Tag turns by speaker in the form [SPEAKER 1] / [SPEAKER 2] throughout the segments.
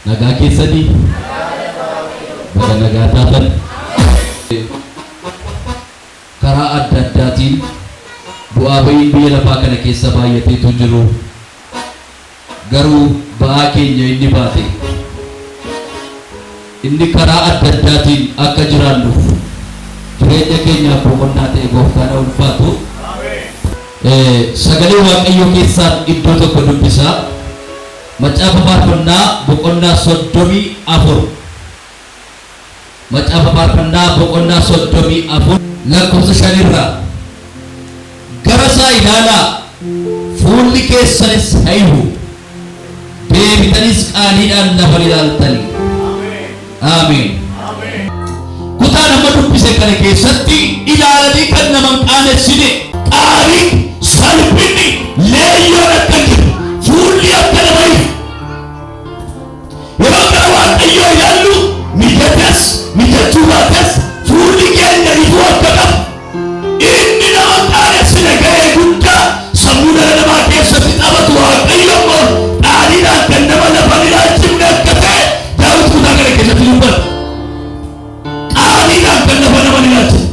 [SPEAKER 1] Nagaa keessanii bakka nagaa taatan karaa adda addaatiin bu'aa ba'iin biyya lafaa kana keessa baay'ateetu jiru. Garuu ba'aa keenya inni baate inni karaa adda addaatiin akka jiraannuuf jireenya keenyaaf boqonnaa ta'e Gooftaan ulfaatu. Sagalee Waaqayyoo keessaan iddoo tokko dubbisaa. Macaafa Faarfannaa boqonnaa 34. Macaafa Faarfannaa boqonnaa 34 lakkoofsa 5 irraa gara isaa ilaalaa fuulli keessanis hayihu deebitanis qaaniidhaan lafa ilaaltanii. Ameen. Kutaa nama dubbise kana keessatti ilaalanii kan nama hin qaanessine qaarii salphinni leeyyoon akka jiru fuulli akka nama hifu yeroo gara Waaqayyoo ilaallu mijatas mijachuu baatas fuulli keenya ifuu akka qabu inni nama qaanessine ga'ee guddaa sammuu dhala namaa keessatti taphatu Waaqayyo immoo qaaniidhaan kan nama lafa ilaalchifne akka ta'e Daawit kutaa kana keessatti dubbata. Qaaniidhaan kan lafa nama ilaalchifne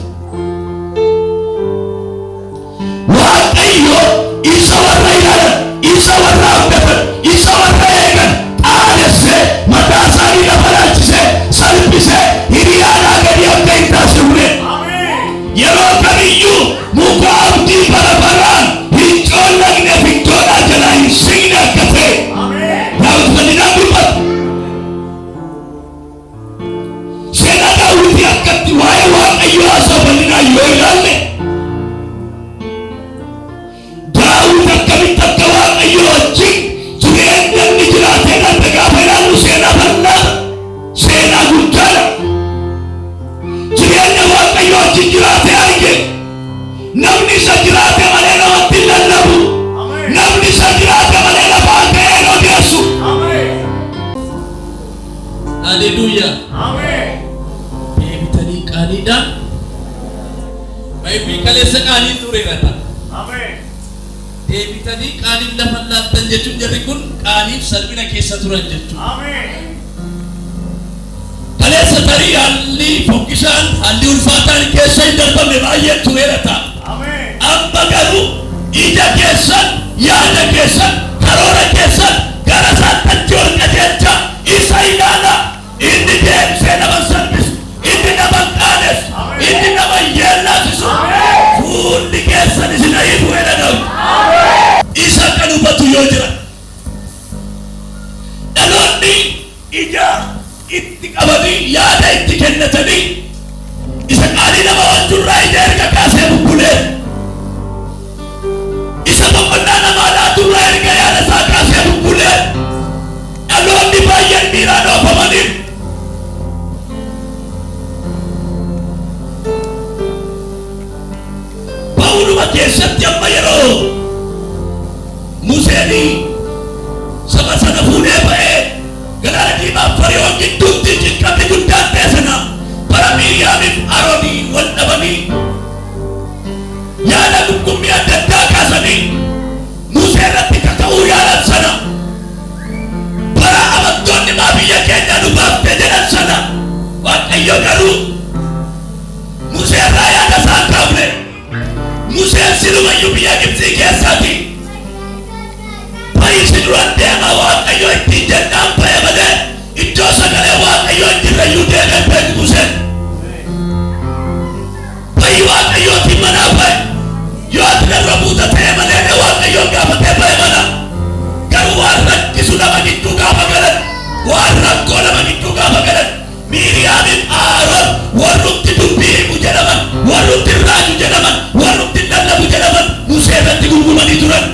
[SPEAKER 1] Waaqayyo isa warra ilaalan isa warra abdatan isa warra eegan qaanessee mataa isaanii lafa ilaalchisee salphisee hiriyaadhaa gadi akka hin taasifne yeroo kamiyyuu muka abdii bara baraan hin coollagneef iddoodhaa jalaa hin siqne akka ta'e Daawit bal'inaan dubbata. Seenaa Daawit akkatti waa'ee Waaqayyoo haasa'u bal'inaan yoo ilaalle Daawit akkamitti akka Waaqayyoo wajjin jireenya inni jiraatee dhalate gaafa ilaallu seenaa bal'aa seenaa guddaadha. Jireenya Waaqayyoo wajjin jiraatee arge namni isa jiraate malee namatti hin lallabu. Namni isa jiraate malee lafaa ka'ee hin odeessu. Haleluuyaa. Deebitanii qaaniidhaan baay'ee kaleessa qaaniin tureerata. Deebitanii qaaniin lafa laattan jechuun jarri kun qaaniif salphina keessa turan jechuudha. Kaleessa tarii haalli fokkisaan haalli ulfaataan keessa hin darbamne baay'ee tureerata. Amma garuu ija keessan yaada keessan karoora keessan gara isaatti ol qajeelcha isa ilaala. Inni deebisee nama salphisu inni nama qaanessu inni nama yeellaasisu fuulli keessan isin hiiku jedhanamu isa kan hubatu yoo jira dhaloonni ija itti qabanii yaada itti kennatanii isa qaalii nama wajjurraa ija erga kaasee bubbulee isa boqonnaa namaa laaturraa erga yaada isaa kaasee bubbulee dhaloonni baay'een miiraan oofamaniif Pauluma keessatti amma yeroo Museenii saba sana fuudhee ba'ee galaana diimaa Fari'oon gidduutti cinqamni guddaan ta'e sana bara Miiriyaamiif Aroonii wal dhabanii yaada gurgummii adda addaa kaasanii Musee irratti kaka'uu yaalan sana bara amantoonni maa biyya keenya nu baafte jedhan sana Waaqayyo garuu Musee irraa yaada isaa kaafne. Museen silumayyuu biyya Gibxii keessaati baay'ee si duraan deema Waaqayyo ittiin jennaan ba'e malee iddoo sagalee Waaqayyo hin jirreyyuu deemee beeku Museen baay'ee Waaqayyootiin manaa ba'e yoo ati narra buuta ta'e malee Waaqayyoon gaafatee ba'e mana garuu waan rakkisu nama gidduu gaafa galan waan rakkoo nama gidduu gaafa galan Miiriyaamiif Aaroon warrumti dubbii himu jedhaman warrumti raaju jedhaman warrumti lallabu jedhaman Musee irratti gurguranii turan.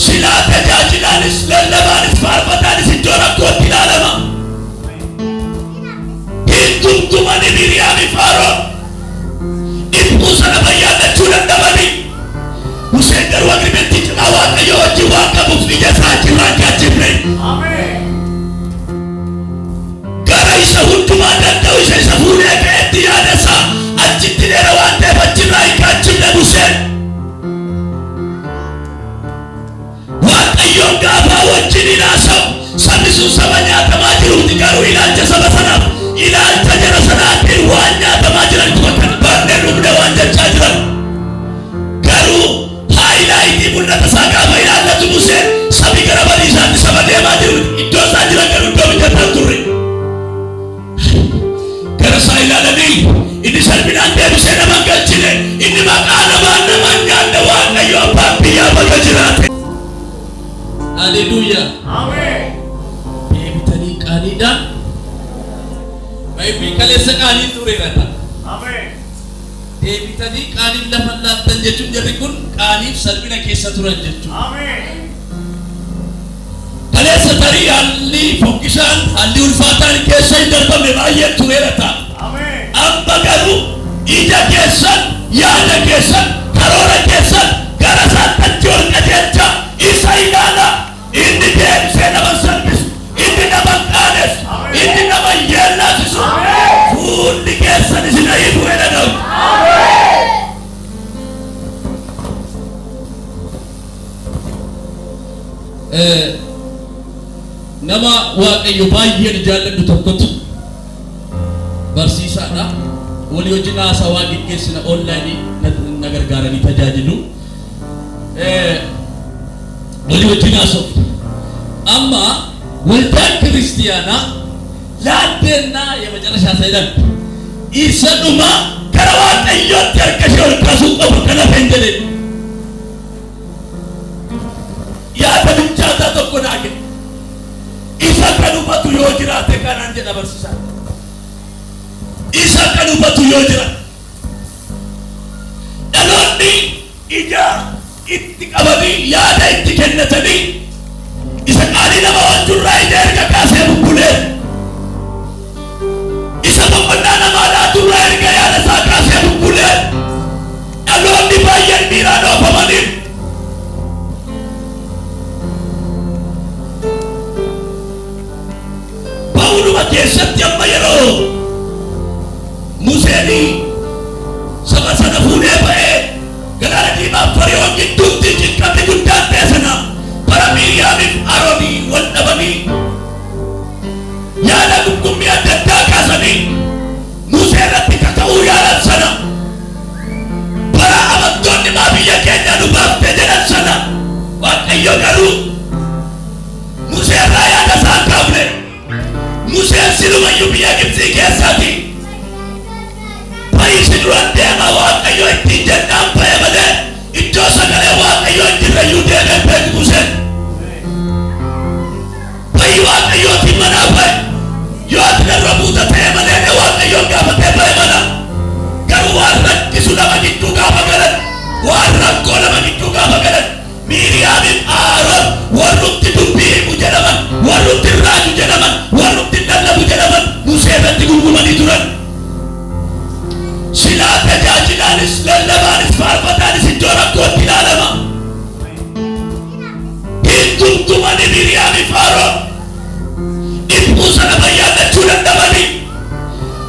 [SPEAKER 1] Silaa tajaajilaanis lallabaanis faarfataanis iddoo rakkootti ilaalama. Hin gurgumani Miiriyaamiif Aaroon dhibbuu sana bayyaannachuu dandabanii Museen garuu agrimentii cimaa Waaqayyo wajjin waan qabuuf ija isaa achirraa jaajjifne. Gara isa hundumaa danda'u isa wanya tamajiran tumakan bande rumde wanya chajiran garu highlight mulata saga bayna Allah tumuse sabi garabani sat sabade majiru iddo sajira garu do bijata turri gara saila nabi ini salbinan de bisena mangalchine ini makana manna manyanda wanya yo papiya bagajirate. Haleluya, amen. Deebitanii qaaniidhaan baay'ee kaleessa qaaniin tureerata. Amen. Deebitanii qaaniin lafa laattan jechuun jarri kun qaaniif salphina keessa turan jechuudha. Amen. Kaleessa tarii haalli fokkisaan haalli ulfaataan keessa hin darbamne baay'ee tureerata. Amen. Amma garuu ija keessan, yaada keessan, karoora keessan gara isaatti ol qajeelcha isa ilaala. Inni deebisee nama salphisu, inni nama qaanessu, inni nama yeellasisu fuulli keessan isin hiiku jedhanamu. Nama Waaqayyo baay'een jaalladhu tokkotu barsiisaadha. Walii wajjin haasawaa gaggeessina online na gargaaranii tajaajilu. Walii wajjin haasofna. Amma waldaan kiristiyaanaa laaddeenaa የመጨረሻ ሳይደን ኢሰዱማ ከረዋቀዮ ተርከሽው ከሱቆ ከነፈንደለ ያ ተብቻታ ተቆናገ ኢሰከኑበቱ ዮጅራተ ካናንጀ ነበርሲሳ ኢሰከኑበቱ ዮጅራ ደሎኒ ኢጃ ኢትቀበሊ ያዳ ኢትከነተኒ isakali nama wanjurra iderga kase bukule isabakonna nama laturra erga yana sa kase bukule alonni bayan mirano pamanin Paulu makesatti amma yero Museni sama sana fuune bae gara di ma pariyon giddutti jikkati guddatte sana para Miriamif Aroni wal nabani yana gumgummi adda kasani Musa ratti kakau yana sana para amatonni ma biyya keenya nubafte jedhan sana Waaqayyo garuu Musa irraa yaada isaan qabne Musa silumayyuu biyya Gibxii keessaati baay'isi duraan deema Waaqayyo ittiin jennaan ba'e malee iddoo sagalee Waaqayyo hin jirreyyuu deemee beeku Museen Waaqayyo timana bae yo atgarra buuta ta'e malee Waaqayyo gaafatee bae mana garuu waan rakkisu lama gidduu gaafa galan waan rakkoo lama gidduu gaafa galan Miiriyaamif Aaron warrumti dubbii himu jedhaman warrumti raaju jedhaman warrumti lallabu jedhaman Musee irratti gurguranii turan silaa tajaajilaanis lallabaanis faarfataanis iddoo rakkootti ilaalama hin tumtumani Miiriyaamif Aaron Musa na bayana chudan dabani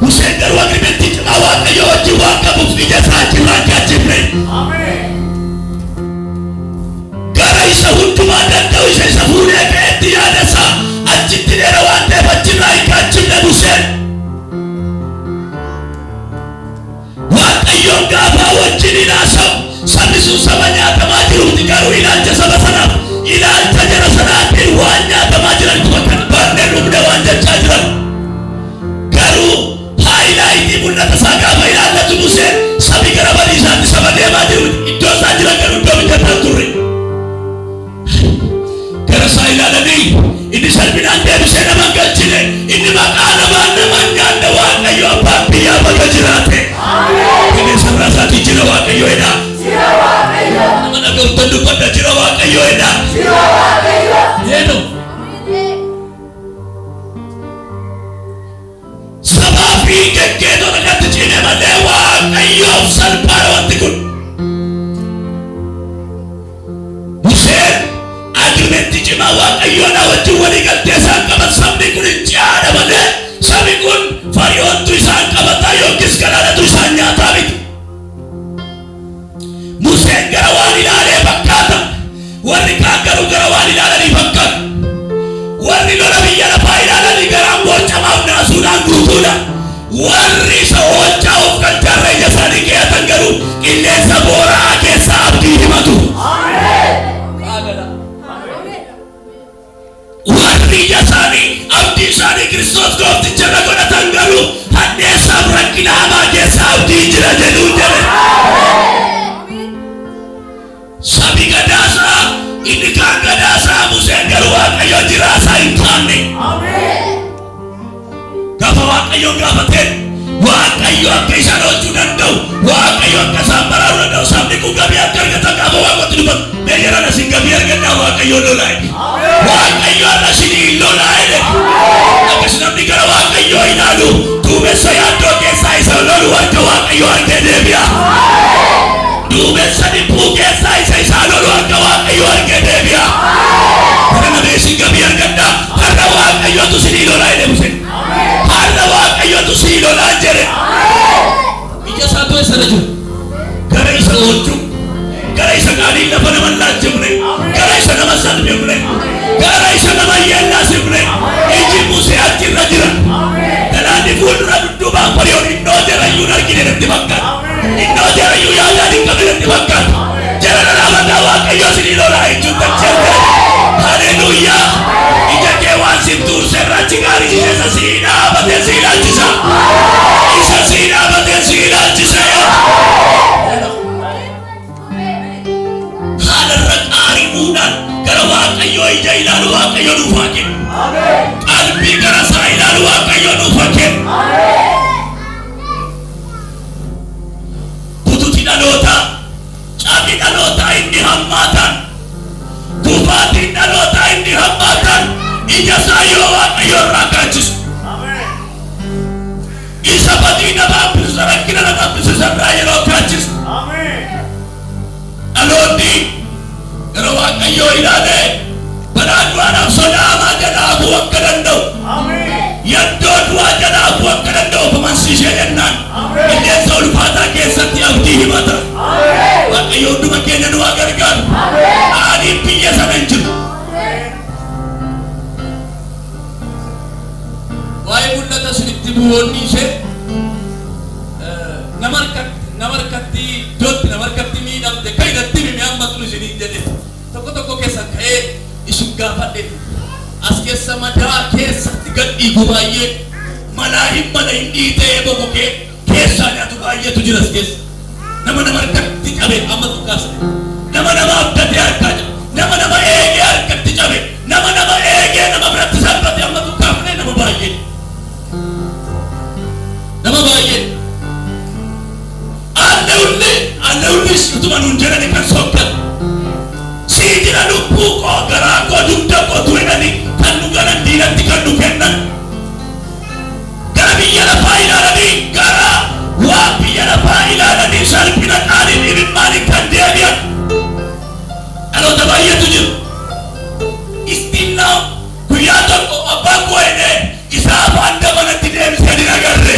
[SPEAKER 1] Musa garu agreementi cima Waaqayyo wajjin waan qabuuf ija isaa jiraan gaachifne. Ameen. Gara isa hundumaa danda'u isa fuudhee ka'etti yaada isaa achitti dheera waan ta'eef achirraa hin gaachifne Museen. Waaqayyoon gaafa wajjin hin haasa'u sabni sun saba nyaatamaa jiruuti garuu ilaalcha saba sanaaf ilaalcha jara sanaatiin waan nyaatamaa jiran bakkan bande rumde waan jechaa jiran garuu highlight mulata saga bayna Allah tumuse sabi garabani sat sabade majiru iddo sajira garu do bijata turri gara saila nabi ini salbinan de bisena mangalchine ini makana manna manyanda wanya yo papiya bagajirate. Amen. Ini sarasati jira Waaqayyo eda jira Waaqayyo amana gautandu pada jira Waaqayyo eda jira Waaqayyo yeno sababi kekedo nakati chine male Waaqayyo salpara wantikun Museen agreementi cima Waaqayyo na wajjin walii galtee isaan qaban sabni kun hin caada malee sabni kun fariyoontu isaan qabataa yookiis galaanatu isaan nyaataa miti. Museen gara waan ilaalee fakkaata warri kaan garuu gara waan ilaalanii fakkaata warri lola biyya lafaa ilaalanii gara ammoo camaaf naasuudhaan guutuudha warri isa Kiristoos goofticha irra godhatan garuu hadheessaaf rakkina hamaa keessaa abdii jira jedhuu jedhe. Sabi gadaasaa inni kaan gadaasaa Museen garuu Waaqayyo jiraasaa hin taanne. Gaafa Waaqayyoon gaafateen Waaqayyo akka isaan hojjechuu danda'u, Waaqayyo akka isaan baraaruu danda'u, sabni kun gabii akka argatan gaafa Waaqotti dubbatu meeyyaran asin gabii argadhaa Waaqayyoon lolaa jedhe. Waaqayyo asin lolaa jedhe. Akkas namni gara Waaqayyoo ilaalu duumessa yaaddoo keessaa isa lolu harka Waaqayyoo argee deebi'a. Duumessa dhibbuu keessaa isa lolu harka Waaqayyoo argee deebi'a. Kana namni isin gabii argadhaa harka Waaqayyootu isin lolaa jedhe Museen. Harka Waaqayyootu isin lolaa jedhe. Ija isaatu eessarra jiru? Gara isa oolchuu, gara isa qaaliin lafa nama laachifne, gara isa nama salphifne, gara isa nama yeellaasifne. Iji Musee achirra jira. Galaanni fuuldura dudduubaan bari'oon innoo jarayyuu argine natti fakkaata. Innoo jarayyuu yaadaan hin qabne natti fakkaata. Jara dhaabataa Waaqayyoo isin lolaa jechuun dachee. Haleluuyaa. Ija kee waan sin tuurse irraachi gaarii isa sii dhaabatee sii ilaalchisa. Isa sii dhaabatee sii ilaalchisa. Haalarra qaarimuudhaan gara Waaqayyoo ija ilaalu Waaqayyo dhuufaa kenna. Qalbii gara isaa ilaalu Waaqayyo dhuufaa kenna. Bututi dhalootaa, cabbi dhalootaa inni hammaatan, kufaatiin dhalootaa inni hammaatan ija isaa yoo Waaqayyo irraa kaachisu. Isa badii namaa bilisa rakkina namaa bilisa irraa yeroo kaachisu. Dhaloonni gara Waaqayyoo ilaalee balaa du'aadhaaf sodaa'amaa jalaafuu akka danda'u. Yaddoo du'aa jalaafuu akka danda'u amansiisee jennaan. Qilleensa ulfaataa keessatti abdii himata. Waaqayyo hunduma keenya nu haa gargaaru. Aaniin biyya sana hin jiru. Waa'ee mul'ata isinitti bu'oonni ishee nama harkatti iddootti nama harkatti miidhamte kan irratti mimi hammatu isiniin jedhe tokko tokko keessan ka'ee isin gaafadhe as keessa madaa keessatti gad dhiigu baay'ee malaa hin mala hin dhiitee bokokee keessaa nyaatu baay'eetu jira as keessa. Nama harkatti cabe hammatu kaasne, nama abdatee harkaa jira, nama eegee harkatti cabe, nama eegee nama biratti salphate hammatu kaafne nama baay'ee. Nama baay'ee. Allee utuma nuun jedhani kan sokkan. Sii jira lubbuu koo garaa koo dugda koo turedhani kan nu galan diinatti kan nu kennan. Gara biyya lafaa ilaalanii gara waan biyya lafaa ilaalanii salphina qaaliin imimmaanii kan deebi'an. Dhaloota baay'eetu jiru. Istinnaa guyyaa tokko abbaan koo jedhee isaa afaan dabalatti deebisee ni agarre.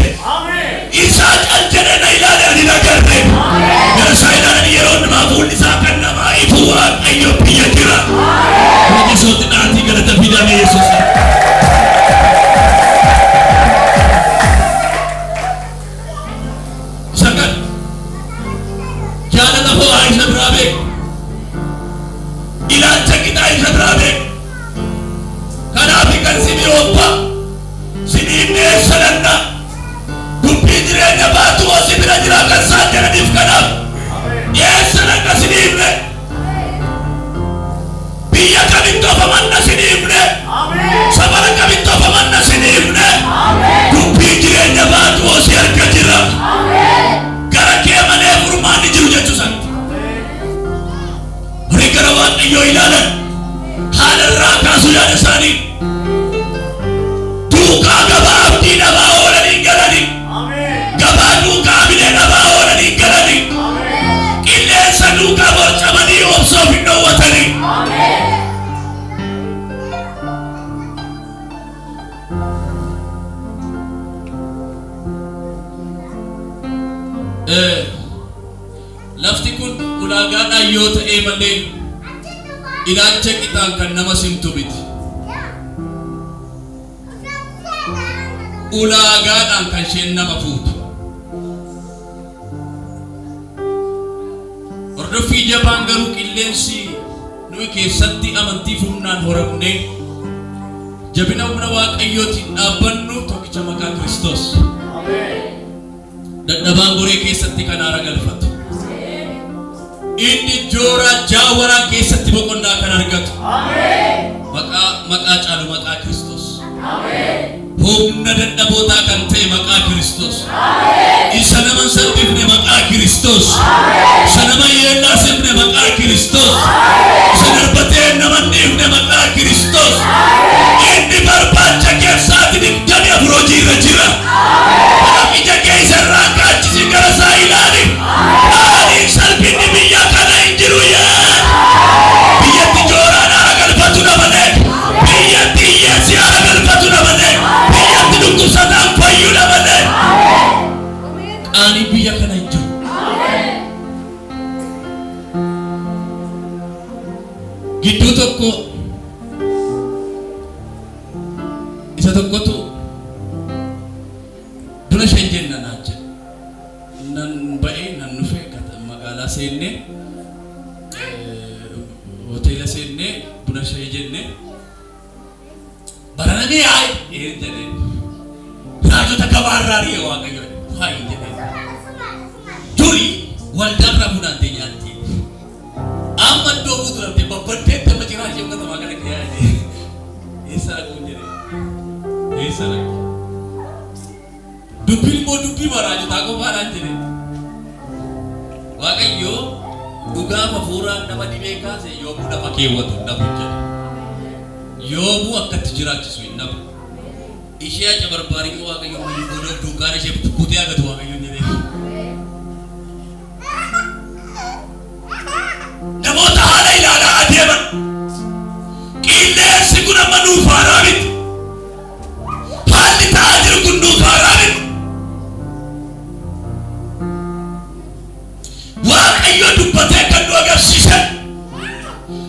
[SPEAKER 1] Isaa kan jedhe na ilaale ani agarre. Gara isaa ilaalanii yeroo namaa fuulli isaa kan namaa ifu Waaqayyo biyya jira. Yesuutti dhaatii galata fidame Yesuus. Sagan jaalala ho'aa isa biraa beeku. Ilaalcha qitaa isa biraa beeku. Kanaaf kan sibi oobba siniin dheessa danda'a. Dubbii jireenya baatu hosi bira jira kan isaan jedhaniif kanaaf dheessa danda'a siniifne. Biyya kamitti ofamanna siniifne. Sabara kamitti ofamanna siniifne. Dubbii jireenya baatu hosi harka jira. Gara kee malee furmaanni jiru jechuusan. Horii gara Waaqayyoo ilaalan haala irraa kaasuu yaada isaanii. Duukaa gabaa abdii dhabaa oolanii galanii. Gabaa duukaa bilee dhabaa oolanii galanii. Qilleensa duukaa borcamanii obsoof hin dhoowwatanii. Lafti kun ulaagaadhaan yoo ta'e malee ilaalcha qitaan kan nama simtu miti. Ulaagaadhaan kan isheen nama fuutu. Hordoffii jabaan garuu qilleensi nuyi keessatti amantii humnaan horamnee jabina humna waaqayyootiin dhaabbannu tokkicha maqaa Kiristoos. Dadhabaan goree keessatti kan aara galfatu. Inni joora jaawaraa keessatti boqonnaa kan argatu. Maqaa caalu maqaa Kiristoos. Humna dadhabootaa kan ta'e maqaa Kiristoos. Isa nama salphifne maqaa Kiristoos. Isa nama yeellaasifne maqaa Kiristoos. Isa darbatee nama dhiifne maqaa Kiristoos. Inni barbaacha keessaatti digdami afur hojii irra jira. Ija keessarraa kaachisi gara isaa ilaali. Maaliif salphinni biyya kana hin jiru yaa? Biyyatti jooraan haara galfatu malee. Biyyatti hiyyeessi haara galfatu malee. Biyyatti dhukkubsataan fayyu malee. Qaanii biyya kana hin jiru. Gidduu tokko isa tokkotu duna shenjenna naacha nan ba'ee nan nufe magaalaa seennee hoteela seennee buna shenjenne barananii haay jedhee raajota gabaarraa riyee waaqayyo haay jedhee durii waldarra bunaan teenyaatti amma iddoo fuulduraatti babbadee dama jiraa ishee uffatamaa kana dhiyaate eessa raquun jedhee eessa raquun dubbiin immoo dubbii baraajotaa qofaadhaan jedhe waaqayyo dhugaa hafuuraan nama dhibee kaase yoomuu nama keewwatu hin dhabu jedhe yoomuu akkatti jiraachisu hin dhabu ishee acha barbaariin waaqayyo godoo duukaan ishee kutee agatu waaqayyo jedhe namoota haala ilaalaa adeeman qilleensi kun amma nuuf haaraa miti haalli ta'aa jiru kun nuuf haaraa miti. Waaqayyo dubbatee kan nu agarsiisan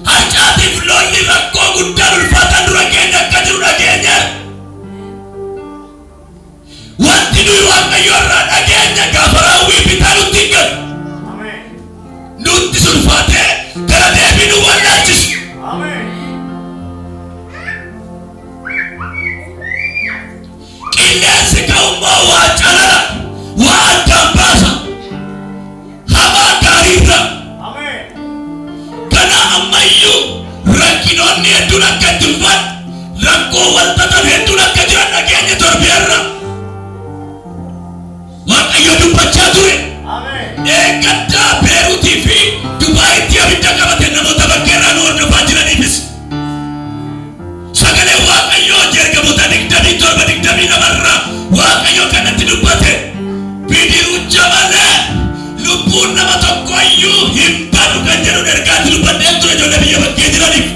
[SPEAKER 1] harcaatiif lolli rakkoo guddaan ulfaataan dura keenya akka jiru dhageenya. Wanti nuyi waaqayyo irraa dhageenya gaafa raawwii bitaa nutti hin galu. Nutti sulfaatee gara deebii nu wallaalchisu. Qilleensi ka'ummaa waa calala waa addaan baasa. Kana ammayyuu rakkinoonni hedduun akka itti dhufan rakkoo walxaxan hedduun akka jiran dhageenya torbeerra. Waaqayyo dubbachaa ture. Eeggaddaa Beeruutii fi Dubaayitti abidda qabate namoota bakkeerraa nu hordofaa jiraniifis sagalee waaqayyoo ergamoota 27 waaqayyo kanatti dubbate bidirucha malee lubbuun nama tokko iyyuu hin badu kan jedhu ergaatti dubbadhee ture ijoollee biyya bakkee jiraniif.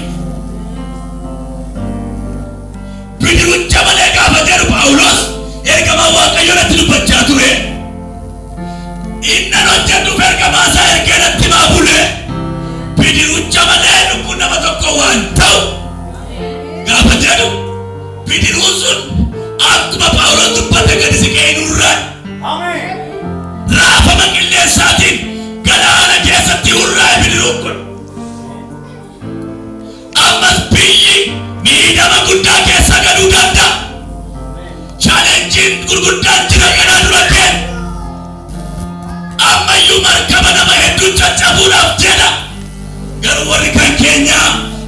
[SPEAKER 1] Bidirucha malee gaafa jedhu Phaawulos ergamaa waaqayyo natti dubbachaa ture. Innan hojjedhuuf ergamaa isaa ergee natti himaa bule. Bidirucha malee lubbuun nama tokko waan ta'u gaafa jedhu bidiruun sun akkuma Phaawulos dubbate gadi siqee hin urraan. Raafama qilleensaatiin galaana keessatti urraa'e bidiruun kun. Ammas biyyi miidhama guddaa keessa galuu danda'a. Chaalenjiin gurguddaan jira kanaa dura kee. Ammayyuu markaba nama hedduu caccabuudhaaf jedha. Garuu warri kan keenya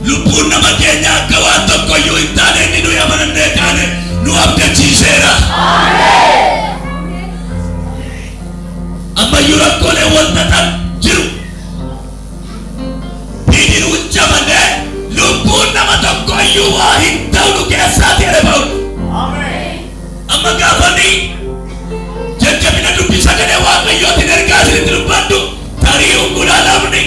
[SPEAKER 1] lubbuun nama keenya akka waan tokkoyyuu hin taane inni nuyi amanannee taane nu abdachiiseera. Ammayyuu rakkoolee walxaxan jiru. Bidirucha malee lubbuun nama tokkoyyuu waa hin ta'u nu keessaati jedhe Phaawulos. Amma gaafanii jajjabina dubbii sagalee waaqayyootiin ergaa isinitti dubbadhu tarii ungulaalamni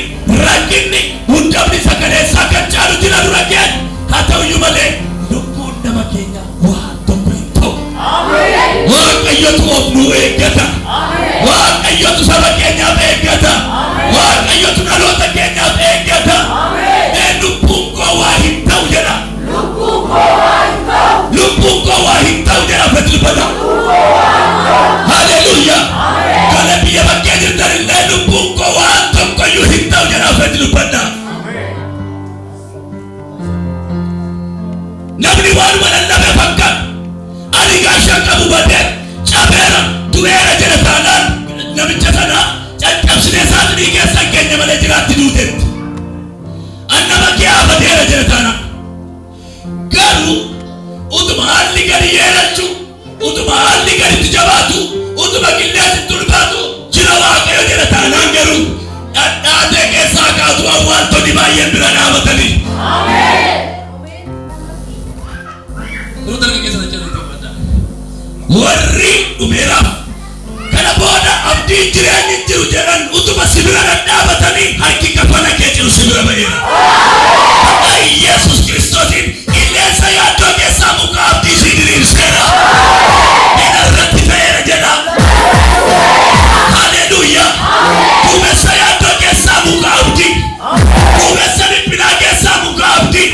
[SPEAKER 1] rakkinni hundamni sagalee isaa kan caalu jira dura keenya. Haa ta'uyyuu malee lubbuun nama keenya waan tokko hin ta'u. Waaqayyotu of nu eeggata. Waaqayyotu saba keenyaaf eeggata. Waaqayyotu dhaloota keenyaaf eeggata. Lubbuun koo waa hin ta'u jedha. Lubbuun koo waa hin ta'u jedha Petruudha. Haleluuyaa. Kana biyya bakkee jirtan illee lubbuun koo waan tokkoyyuu hin ta'u jedha Petruudha. Namni waan keenya malee jiraatti duutetti. Annama kee afateera jira taana. Garuu utuma haalli gadi yeelachu, utuma haalli gadi jabaatu, utuma qilleensi tulbaatu jira Waaqayyo jira taanaan garuu dhadhaatee keessaa kaatu awwaaltonni baay'een bira dhaabatanii. Warri dhumeeraaf kana booda abdii jireenyi jiru jedhan utuma sibira dhadhaabatanii harki kafana kee jiru sibira ba'eera. Akka Yesuus Kiristoosin qilleensa yaaddoo keessaa muka abdii si diriirseera. Ina irratti ta'eera jedha. Haleluuyaa. Duumessa yaaddoo keessaa muka abdii. Duumessa dhiphinaa keessaa muka abdii.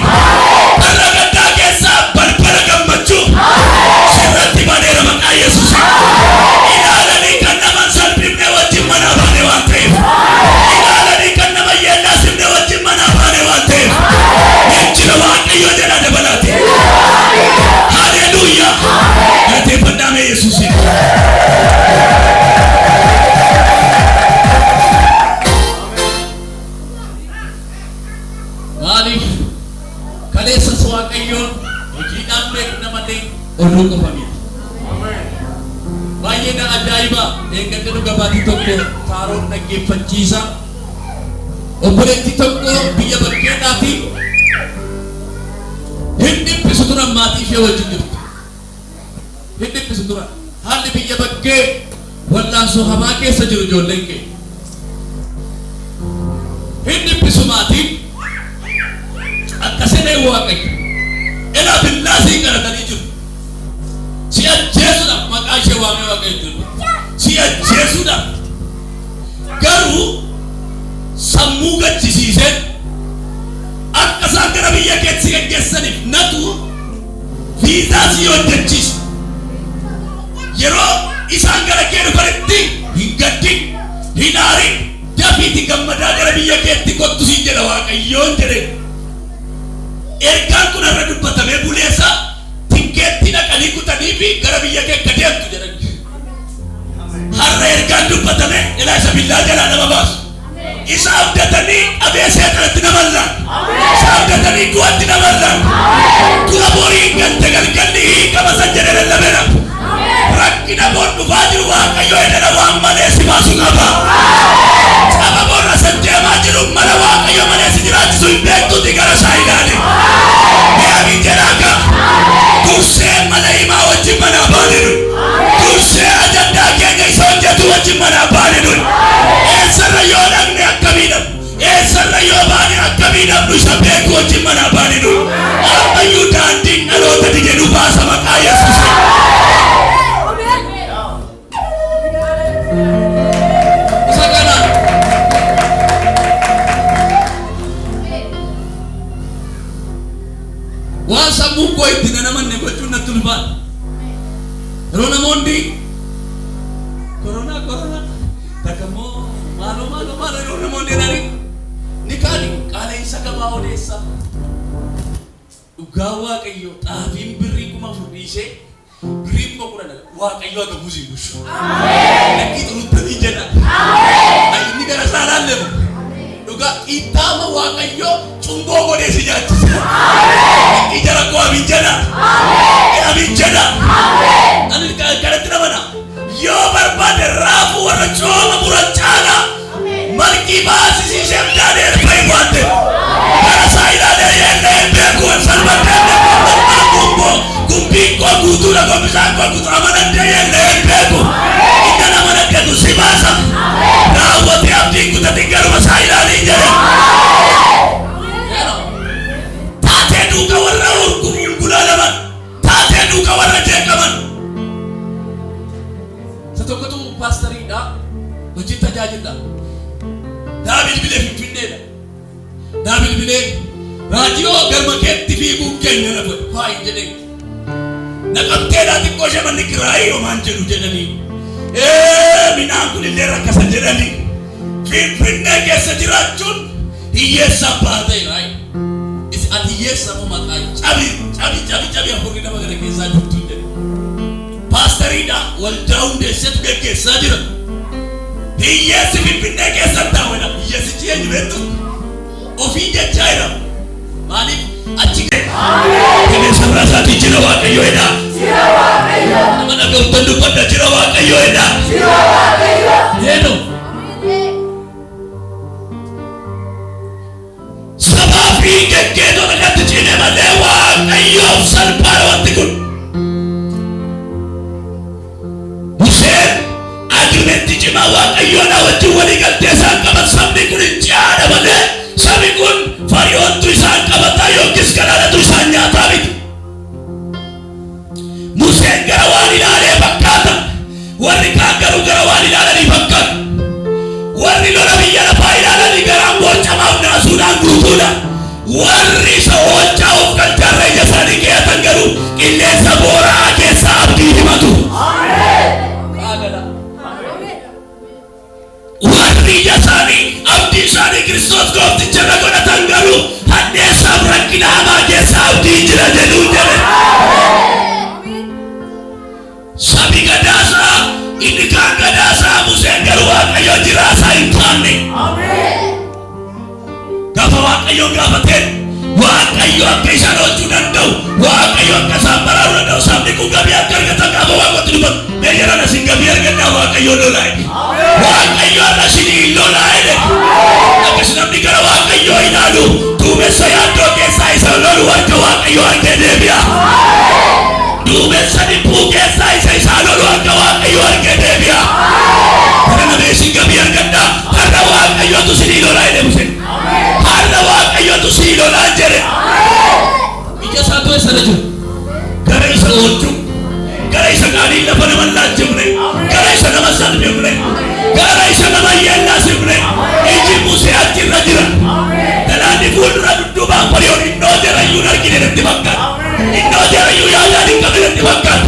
[SPEAKER 1] Karra gaddaa keessaa balbala gammachuu. Sirratti baneera maqaa Yesuus. Ilaalanii kan nama salphifne wajjin mana baane waan ta'eef. Ilaalanii kan nama yeellaasifne wajjin mana baane waan ta'eef. Jechira Waaqayyo jedha dabalaati. Haleluuyaa. Galateeffadhaa mee Yesuusin. Maaliif kaleessas Waaqayyoon hojiidhaan beekna malee oduu qofa miti. Baay'ee na ajaa'iba. Eeggadde dhuga baatii tokko Faaroon dhaggeeffachiisa. Obboleettii tokko biyya bakkeedhaati hin dhiphisu turan maatii ishee wajjin jirtu. Hin dhiphisu turan. Haalli biyya bakkee wallaansoo hamaa keessa jiru ijoolleen kee. Hin dhiphisu maatiin akkasii Waaqayyo. Ilaa billaasii qaratanii jiru. Si ajjeesuudhaaf maqaa ishee waamee Waaqayyo jiru. Si ajjeesuudhaaf. Garuu sammuu gachisiisee akka isaan gara biyya keetti geggeessaniif natu viizaa si hojjechiisa. Yeroo isaan gara kee dhufanitti hin gaddin, hin aarin, dafiitii gammadaa gara biyya keetti kottu siin jedha Waaqayyoon jedhe. Ergaan kun irra dubbatamee buleessa tikkeetti dhaqanii kutanii fi gara biyya kee akka deemtu jedhan. Har'a ergaan dubbatamee ilaa isa billaa jalaa nama baasu. Isa abdatanii abeesee kanatti nama laan. Isa abdatanii du'atti nama laan. Dura borii galte galgalli hiikama san jedhe lallabeera. Rakkina boon dhufaa jiru Waaqayyo edana waan malee si baasu qaba. Saba boorra san deemaa jiru mala Waaqayyo malee si jiraachisu hin beektuuti gara isaa ilaali. Beebii jedhaaka. Dursee mala himaa wajjin mana baaninu. Dursee ajandaa keenya isa hojjetu wajjin mana baaninu. Eessarra yoo dhaqne akka miidhamu. Eessarra yoo baane akka miidhamnu isa beeku wajjin mana baaninu. Ammayyuu daandiin dhaloota jedhu baasa maqaa Yesuus. Waan sammuu koo itti namanne gochuun natti ulfaata. Yeroo namoonni korona takkammoo maaloo yeroo namoonni jedhanii ni kaani qaala'insa gabaa odeessaa. Dhugaa Waaqayyo xaafiin birrii kuma furdhiisee birrii kuma kudhan Waaqayyo akka buusii bushu. Lakkii xuruttanii jedha. Inni gara isaa laallemu. Dhugaa ittaama Waaqayyo cumboo godhee si nyaachisa. Ijara koo amin jedha. Amin jedha. Ani kadhatti namana. Yoo barbaade raafuu warra cooma muran caala. Malkii baasisiisee daadee erfee waante. Gara isaa ilaalee yeellee hin beeku salphatee gumbii koo guutuudha gombisaan koo guutuu amanadde yeellee hin beeku. Inna nama naggeetu si baasa. Raawwatee abdii kutate garuma isaa ilaalii jedhe. Taatee duuka warra gulaalaman. Taatee duuka warra jeeqaman. Isa tokkotu paastariidha. Hojii tajaajila. Bilbilee Finfinneedha. Bilbilee raadiyoo galma keetti fiiguu keenya na godhe. Haa hin jedhee. Naqamteedhaa xiqqoo shamanni kiraayii homaan jedhu jedhanii. Minaan kun illee rakkasa jedhanii. Finfinnee keessa jiraachuun hiyyeessa baatee raayi. Ati hiyyeessa moo maqaa cabi afurri nama gara keessaa jirtu jedhe. Paastariidha waldaa hundeessetu geggeessaa jira. Hiyyeessi Finfinnee keessatti taa'uudha. Hiyyeessichi eenyu beektu? Ofii jechaa jira. Maaliif achi gahee sabra isaati jira Waaqayyoodha. Nama dhaga'uutan dubbadha jira Waaqayyoodha. Heeno sabaa fi geggeetota gatti cine malee Waaqayyoof salphaadha wanti kun. Museen agrimentii cimaa Waaqayyoodha wajjin walii galtee isaan qaban sabni kun hin caadha malee sabni kun fariyoontu isaan qabataa yookiis galaanatu isaan nyaataa miti. Museen gara waan ilaalee fakkaata, warri kaan garuu gara waan ilaalanii fakkaata. Warri lola biyya lafaa ilaalanii garaan boocamaaf naasuudhaan guutuudha. Warri isa oolchaa of galcharra ija isaanii keeyatan garuu qilleensa booraa keessa abdii himatu. Warri ija isaanii abdii isaanii Kiristoos goofticharra godhatan garuu hadheessaaf rakkina hamaa keessa abdii jira jedhuu jedhe. Sabi gadaasaa inni kaan gadaasaa Museen garuu Waaqayyo jiraasaa hin taanne. Gaafa Waaqayyoon gaafateen Waaqayyo akka isaan oolchuu danda'u, Waaqayyo akka isaan baraaruu danda'u, sabni kun gabii akka argatan gaafa Waaqotti dubbatu meeyyaran asin gabii argadhaa Waaqayyoon lolaa'e. Waaqayyo asin lolaa'e. Akkas namni gara Waaqayyoo ilaalu duumessa yaaddoo keessaa isa lolu harka Waaqayyoo argee deebi'a. Duumessa dhibbuu keessaa isa lolu harka Waaqayyoo argee deebi'a. Kana namni isin gabii argadhaa harka Waaqayyootu isin lolaa'e deebise. Harka Waaqayyootu isin lolaa jedhe. Ija isaatu eessana jiru? Gara isa oolchuu, gara isa qaanii lafa nama laachifne, gara isa nama salphifne, gara isa nama yeellasifne. Iji Musee achirra jira. Galaanni fuuldura dudduubaan fariyoon innoo jarayyuu argine natti fakkaata. Innoo jarayyuu yaadaan hin qabne natti fakkaata.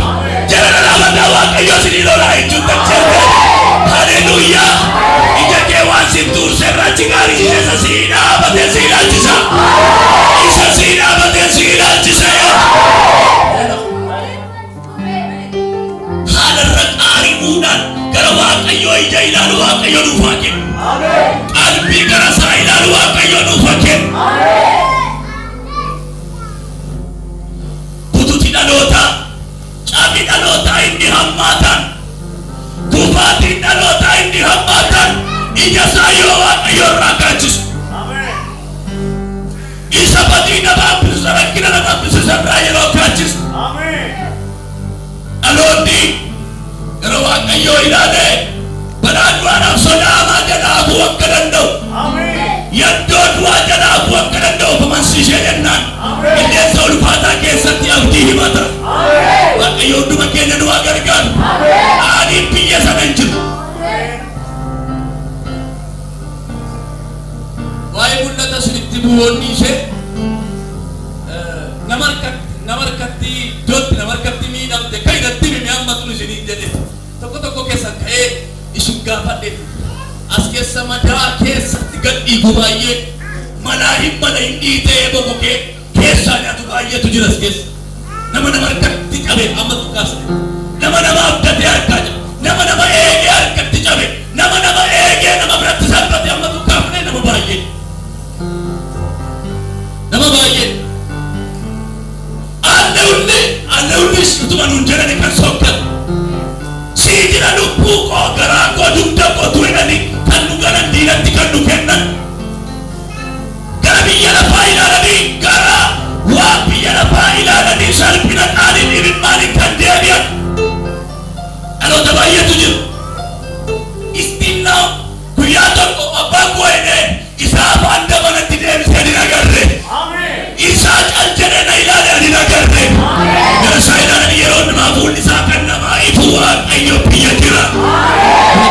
[SPEAKER 1] Jara dhaabataa Waaqayyo isin lolaa jechuun tacheerre. Haleluuyaa. Ija kee waan sin tuurse irraachi gaarii isa sii dhaabatee sii ilaalchisa. Isa sii dhaabatee sii ilaalchisa. Haalarra qaarimuudhaan gara Waaqayyoo ija ilaalu Waaqayyo nuuf haa kennu. Qalbii gara isaa ilaalu Waaqayyo nuuf haa kennu. Bututi dhalootaa, cabbi dhalootaa inni hammaataan, kufaatiin dhalootaa inni hammaataan ija isaa yoo Waaqayyo irraa kaachisu. Isa badii namaa bilisa rakkina namaa bilisa irraa yeroo kaachisu. Dhaloonni gara Waaqayyoo ilaalee balaa du'aadhaaf sodaa'amaa jalaafuu akka danda'u, yaddoo du'aa jalaafuu akka danda'u amansiisee jennaan qilleensa ulfaataa keessatti abdii himata. Waaqayyo hunduma keenya nu haa gargaaru. Aaniin biyya sana hin jiru. Waa'ee mul'ata isinitti bu'oonni ishee nama harkatti iddootti nama harkatti miidhamte kan irratti himi hammatu isiniin jedhe tokko tokko keessan ka'ee isin gaafadhe as keessa madaa keessatti gad dhiigu baay'ee manaa hin mana hin dhiitee bokokee keessaa nyaatu baay'eetu jira as keessa. Nama harkatti cabe hammatu kaasne, nama abdatee harkaa cabe, nama eegee harkatti cabe, nama eegee nama biratti salphate hammatu kaafne nama baay'ee. Alewli utuma nun jedhani kan sokkatu. Sii jira lubbuu koo garaa koo dugda kootu jedhani kan nu galan diinatti kan nu kennan. Gara biyya lafaa ilaalanii gara waan biyya lafaa ilaalanii salphina qaanii dhibimmaanii kan deebi'an. Dhaloota baay'eetu jiru. Istinnaa guyyaa tokko abbaan koo jedhee isaa afaan dabalatti deebisee ni agarre. Isaa cal jedhee na ilaalee ni agarre. Gara isaa ilaalanii yeroo namaa fuulli isaa kan namaa ifu Waaqayyo biyya jira.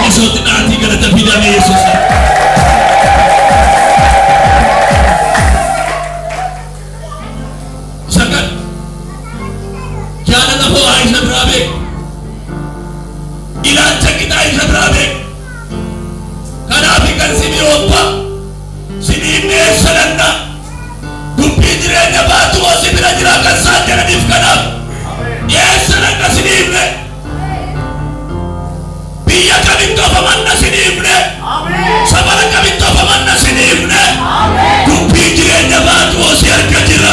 [SPEAKER 1] Yesuutti dhaatii galata fidame Yesuus. Sagan jaalala ho'aa isa biraa beeku. Ilaalcha qixaa isa biraa beeku. Kanaaf kan sinii obbaa sinii meessa danda'a. Dubbii jireenya baatu hosi bira jira kan isaan jedhaniif kanaaf dhiyeessan akka sinii himne biyya kana kamitoofamanna sinifne sabara kamitoofamanna sinifne dubbii jireenya baatu osii harka jira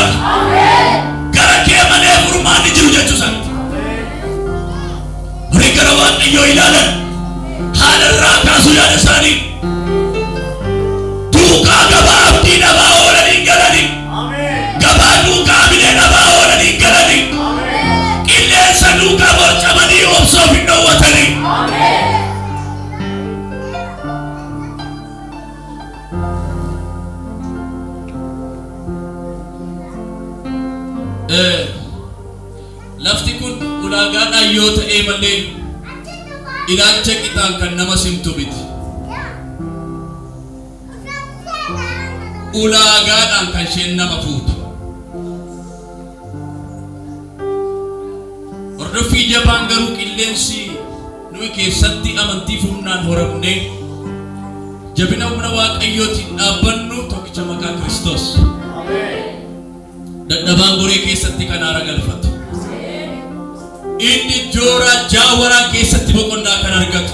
[SPEAKER 1] gara kee malee furmaanni jiru jechuusan warri gara Waaqayyoo ilaalan haala irraa kaasuu yaada isaanii duukaa gabaa abdii dhabaa oolanii galanii gabaa duukaa bilee dhabaa oolanii galanii qilleensa duukaa borcamanii obsoof hin dhoowwatanii lafti kun ulaagaadhaan yoo ta'e malee ilaalcha qixaan kan nama simtu miti. Ulaagaadhaan kan isheen nama fuutu. Hordoffii jabaan garuu qilleensi nuyi keessatti amantii humnaan horamnee jabina humna Waaqayyootiin dhaabbannu tokkicha maqaa Kiristoos. Dadhabaan goree keessatti kan aara galfatu. Inni jooraa jaawaraan keessatti boqonnaa kan argatu.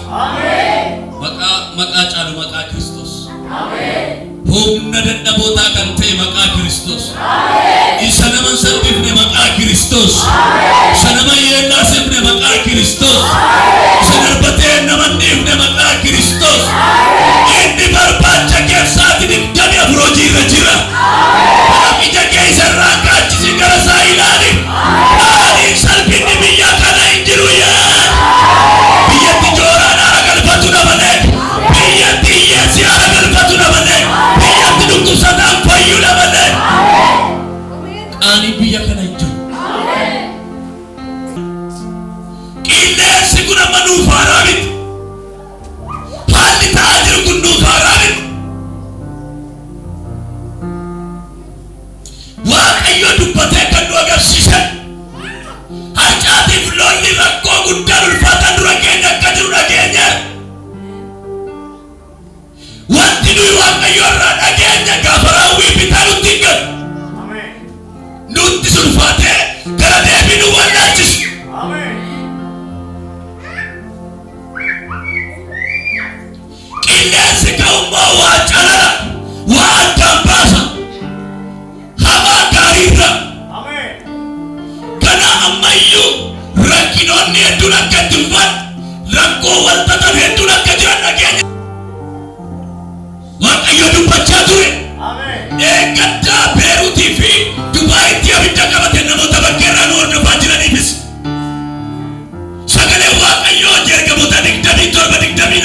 [SPEAKER 1] Maqaa caalu maqaa Kiristoos. Humna dadhabootaa kan ta'e maqaa Kiristoos. Isa nama salphifne maqaa Kiristoos. Isa nama yeellaa sifne maqaa Kiristoos. Isa darbatee nama dhiifne maqaa Kiristoos. Inni barbaacha keessaati 24 hojii irra jira. Ija kee isarraa kaachisi gara isaa ilaali. Ani salphinni biyya kana hin jiru yaa. Biyyatti jooraan haara galfatu dhabalee. Biyyatti hiyyeessi haara galfatu dhabalee. Biyyatti dhukkubsataan fayyuu dhabalee. Qaanii biyya kana hin jiru. Qilleensi kun amma nuuf haaraa miti. Haalli ta'aa jiru kun nuuf haaraa miti. Waaqayyo dubbatee kan nu agarsiisan harcaatiif lolli rakkoo guddaan ulfaataan dura keenya akka jiru dhageenya. Wanti nuyi Waaqayyo irraa dhageenya gaafa raawwii bitaa nutti hin galu. Nutti sulfaatee gara deebii nu wallaalchisu. Qilleensi ka'ummaa waa calala waa addaan baasa. Kana ammayyuu rakkinoonni hedduun akka itti dhufan rakkoo walxaxan hedduun akka jiran dhageenya. Waaqayyo dubbachaa ture. Eeggaddaa Beeruutii fi Dubaayitti abidda qabate namoota bakkeerraa nu hordofaa jiraniifis sagalee Waaqayyoo ergamoota 27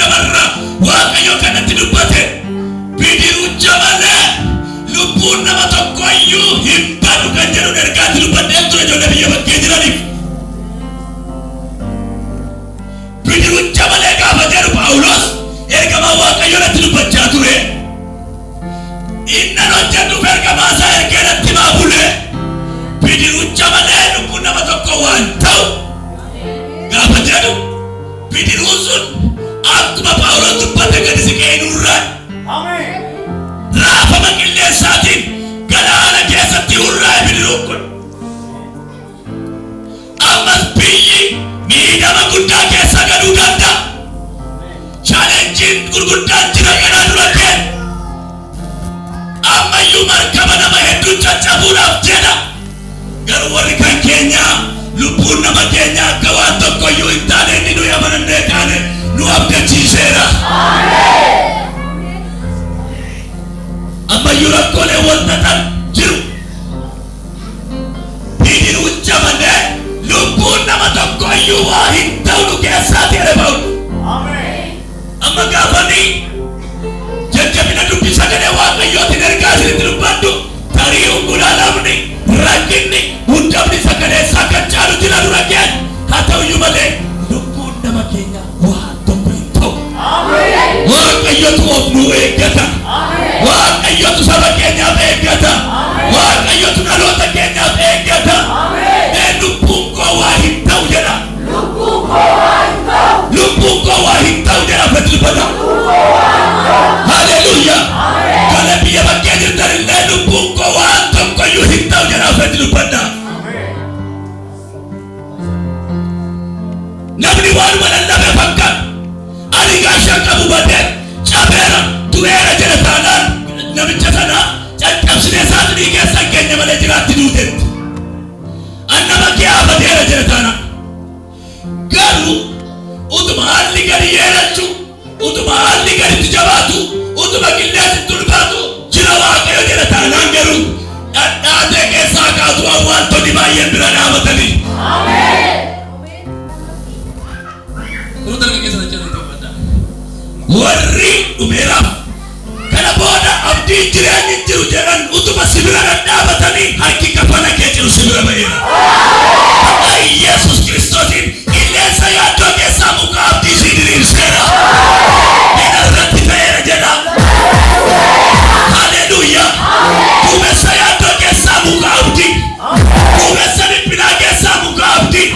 [SPEAKER 1] Waaqayyo kanatti dubbate bidirucha malee lubbuun nama tokkoyyuu hin badu kan jedhu ergaatti dubbadhee ture ijoollee biyya bakkee jiraniif. Bidirucha malee gaafa jedhu Phaawulos ergamaa Waaqayyoo natti dubbachaa ture. Innan hojjedhuuf ergamaa isaa ergee natti maa bule. Bidirucha malee lubbuun nama tokko waan ta'u gaafa jedhu bidiruun sun akkuma Phaawulos dubbate gadi siqee hin urraan. Raafama qilleensaatiin galaana keessatti urraa'e bidiruun kun. Ammas biyyi miidhama guddaa keessa galuu danda'a. Chaalenjiin gurguddaan jira kanaa dura kenna. Ammayyuu markaba nama hedduu caccabuudhaaf jedha. Garuu warri kan keenya lubbuun nama keenya akka waan tokkoyyuu hin taane inni nuyi amanannee taane nu abdachiiseera. Ammayyuu rakkoolee walxaxan jiru. Bidirucha malee lubbuun nama tokkoyyuu waa hin ta'u nu keessaati jedhe Phaawulos. Amma gaafanii jajjabina dubbii sagalee Waaqayyootiin ergaa isinitti dubbadhu tarii ungulaalamni rakkinni hundamni sagalee isaa kan caalu jira dura keenya. Haa ta'uyyuu malee lubbuun nama keenya waan tokko hin ta'u. Waaqayyotu of nu eeggata. Waaqayyotu saba keenyaaf eeggata. Waaqayyotu dhaloota keenyaaf eeggata. Lubbuun koo waa hin ta'u jedha. Lubbuun koo waa hin ta'u jedha fedhi dubbata. Haleluuyaa. Kana biyya bakkee jirtan illee lubbuun koo waan tokkoyyuu hin ta'u jedha fedhi dubbata. Namni waanuma lallabe fakkaata. Ani haalli gaditti jabaatu utuma qilleensi tulbaatu jira waaqayyo jedha taanaan garuu dhadhaatee keessaa kaatu awwaaltonni baay'een bira dhaabatanii. Warri dhumeeraaf kana booda abdii jireenyi jiru jedhan utuma sibira dhadhaabatanii harki kafana kee jiru sibira ba'eera. Yesus Kiristoosin qilleensa yaaddoo keessaa muka abdii si diriirseera. Irratti ta'eera jedha. Haleluuyaa. Duumessa yaaddoo keessaa muka abdii. Duumessa dhiphinaa keessaa muka abdii.